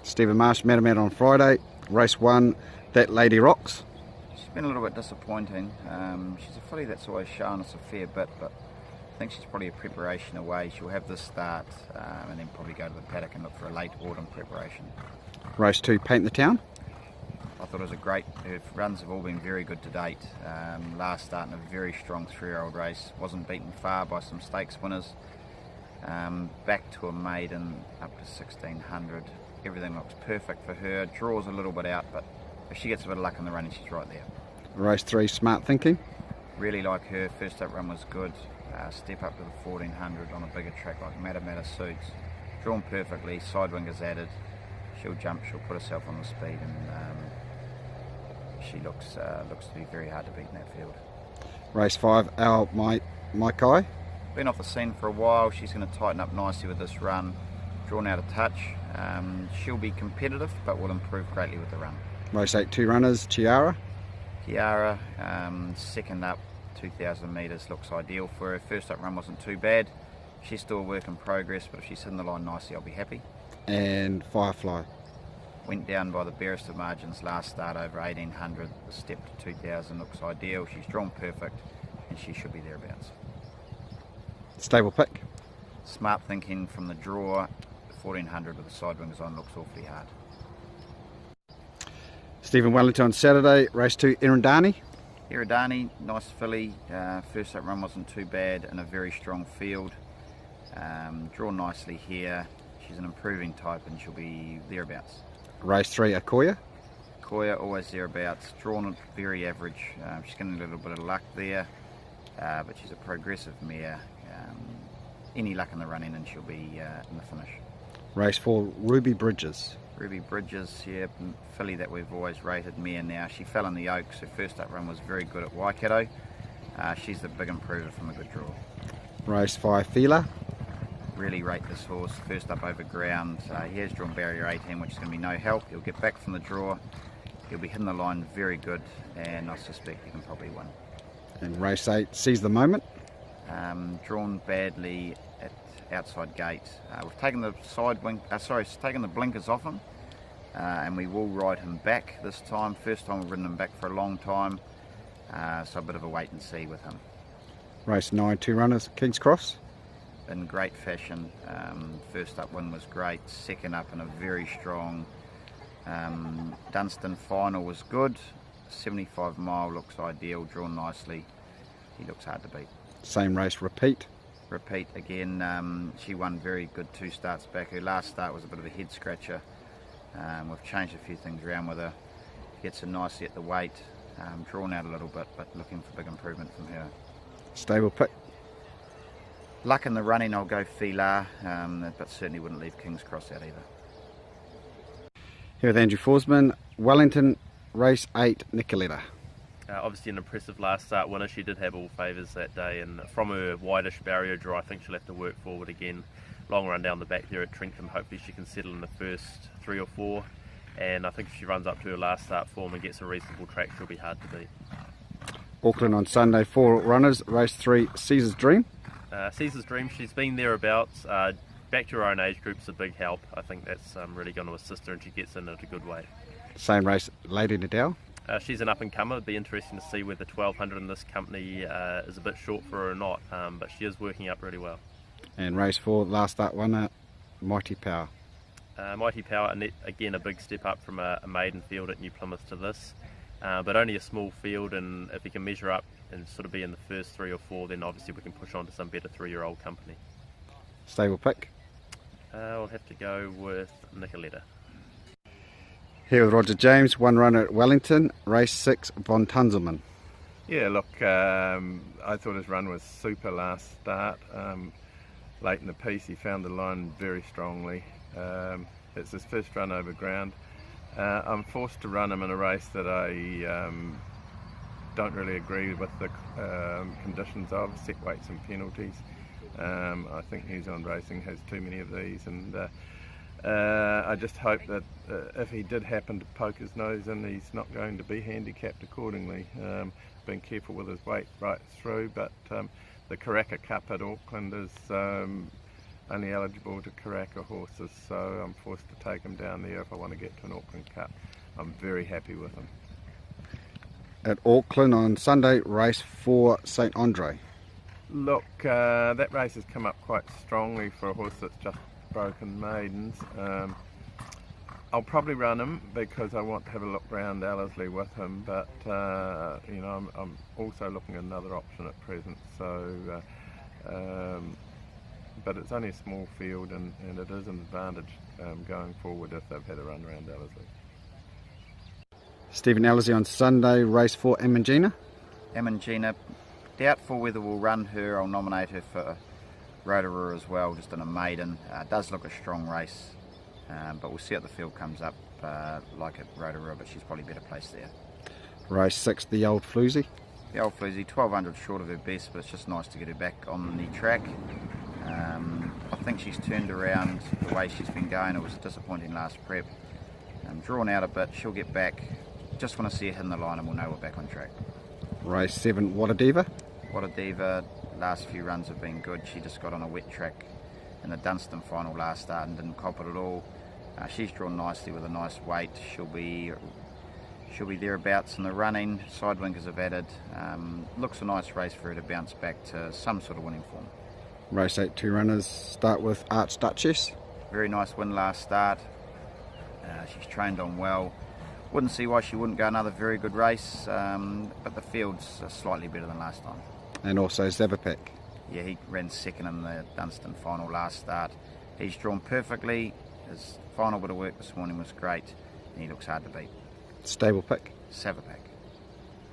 Stephen Marsh, Matamata on Friday. Race 1, That Lady Rocks. She's been a little bit disappointing. She's a filly that's always shown us a fair bit, but I think she's probably a preparation away. She'll have this start and then probably go to the paddock and look for a late autumn preparation. Race 2, Paint the Town. I thought it was her runs have all been very good to date. Last start in a very strong 3-year-old race, wasn't beaten far by some stakes winners. Back to a maiden up to 1600. Everything looks perfect for her. Draws a little bit out, but if she gets a bit of luck in the running, she's right there. Race 3, Smart Thinking. Really like her. First up run was good. Step up to the 1400 on a bigger track like Matamata suits. Drawn perfectly. Side wingers added. She'll jump. She'll put herself on the speed, and she looks to be very hard to beat in that field. Race 5, Our My Kai. Been off the scene for a while. She's going to tighten up nicely with this run. Drawn out of touch. She'll be competitive, but will improve greatly with the run. Race 8, 2 runners, Chiara. Chiara, second up, 2,000 metres, looks ideal for her. First up run wasn't too bad. She's still a work in progress, but if she's hitting the line nicely, I'll be happy. And Firefly. Went down by the barest of margins last start over 1,800. The step to 2,000 looks ideal. She's drawn perfect, and she should be thereabouts. Stable pick. Smart Thinking from the draw, 1,400 with the side wingers on, looks awfully hard. Stephen Wellington on Saturday. Race 2, Irindani. Irindani, nice filly. First up run wasn't too bad in a very strong field. Drawn nicely here. She's an improving type and she'll be thereabouts. Race 3, Akoya. Akoya, always thereabouts. Drawn very average. She's getting a little bit of luck there, but she's a progressive mare. Any luck in the running and she'll be in the finish. Race 4, Ruby Bridges. Ruby Bridges, yeah, filly that we've always rated mare now. She fell in the Oaks. Her first up run was very good at Waikato. She's the big improver from a good draw. Race 5, Fila. Really rate this horse. First up over ground. He has drawn barrier 18, which is going to be no help. He'll get back from the draw. He'll be hitting the line very good, and I suspect he can probably win. And race 8, Seize the Moment. Drawn badly at outside gate. We've taken the taken the blinkers off him, and we will ride him back this time. First time we've ridden him back for a long time, so a bit of a wait and see with him. Race 9, 2 runners, King's Cross. In great fashion. First up win was great. Second up in a very strong Dunstan final was good. 75 mile looks ideal, drawn nicely. He looks hard to beat. Same race, Repeat. Repeat again. She won very good 2 starts back. Her last start was a bit of a head scratcher. We've changed a few things around with her. Gets her nicely at the weight. Drawn out a little bit, but looking for big improvement from her. Stable pick. Luck in the running, I'll go Fila, but certainly wouldn't leave King's Cross out either. Here with Andrew Forsman, Wellington, race 8, Nicoletta. Obviously an impressive last start winner. She did have all favours that day, and from her wideish barrier draw I think she'll have to work forward again. Long run down the back there at Trentham. Hopefully she can settle in the first 3 or 4, and I think if she runs up to her last start form and gets a reasonable track, she'll be hard to beat. Auckland on Sunday, 4 runners, race 3, Caesar's Dream. Caesar's Dream, she's been thereabouts. Back to her own age group's a big help. I think that's really going to assist her, and she gets in at a good way. Same race, Lady Nadal. She's an up-and-comer. It'd be interesting to see whether 1200 in this company is a bit short for her or not, but she is working up really well. And race 4, last start winner, Mighty Power. Mighty Power, again a big step up from a maiden field at New Plymouth to this, but only a small field, and if he can measure up and sort of be in the first 3 or 4, then obviously we can push on to some better 3-year-old company. Stable pick. I'll have to go with Nicoletta. Here with Roger James, 1 runner at Wellington, race 6, Von Tunzelman. Yeah, look, I thought his run was super last start. Late in the piece he found the line very strongly. It's his first run over ground. I'm forced to run him in a race that I don't really agree with the conditions of, set weights and penalties. I think New Zealand racing has too many of these, and I just hope that if he did happen to poke his nose in, he's not going to be handicapped accordingly. Been careful with his weight right through, but the Karaka Cup at Auckland is only eligible to Karaka horses, so I'm forced to take him down there if I want to get to an Auckland Cup. I'm very happy with him. At Auckland on Sunday, race 4, St Andre. Look, that race has come up quite strongly for a horse that's just broken maidens. I'll probably run him because I want to have a look round Ellerslie with him, but you know, I'm also looking at another option at present. So, but it's only a small field, and it is an advantage going forward if they've had a run around Ellerslie. Stephen Ellerslie on Sunday, race 4, Amangina. Amangina, doubtful whether we'll run her. I'll nominate her for Rotorua as well, just in a maiden. Does look a strong race, but we'll see how the field comes up like at Rotorua, but she's probably better placed there. Race 6, the Old Floozy. The Old Floozy, 1200 short of her best, but it's just nice to get her back on the track. I think she's turned around the way she's been going. It was disappointing last prep. Drawn out a bit, she'll get back. Just want to see her hitting the line and we'll know we're back on track. Race 7, What a Diva. What a Diva, last few runs have been good. She just got on a wet track in the Dunstan final last start and didn't cop it at all. She's drawn nicely with a nice weight. She'll be thereabouts in the running. Sidewinkers have added. Looks a nice race for her to bounce back to some sort of winning form. Race 8, 2 runners. Start with Archduchess. Very nice win last start. She's trained on well. Wouldn't see why she wouldn't go another very good race, but the field's slightly better than last time. And also Zavapak. Yeah, he ran second in the Dunstan final last start. He's drawn perfectly. His final bit of work this morning was great, and he looks hard to beat. Stable pick. Zavapak.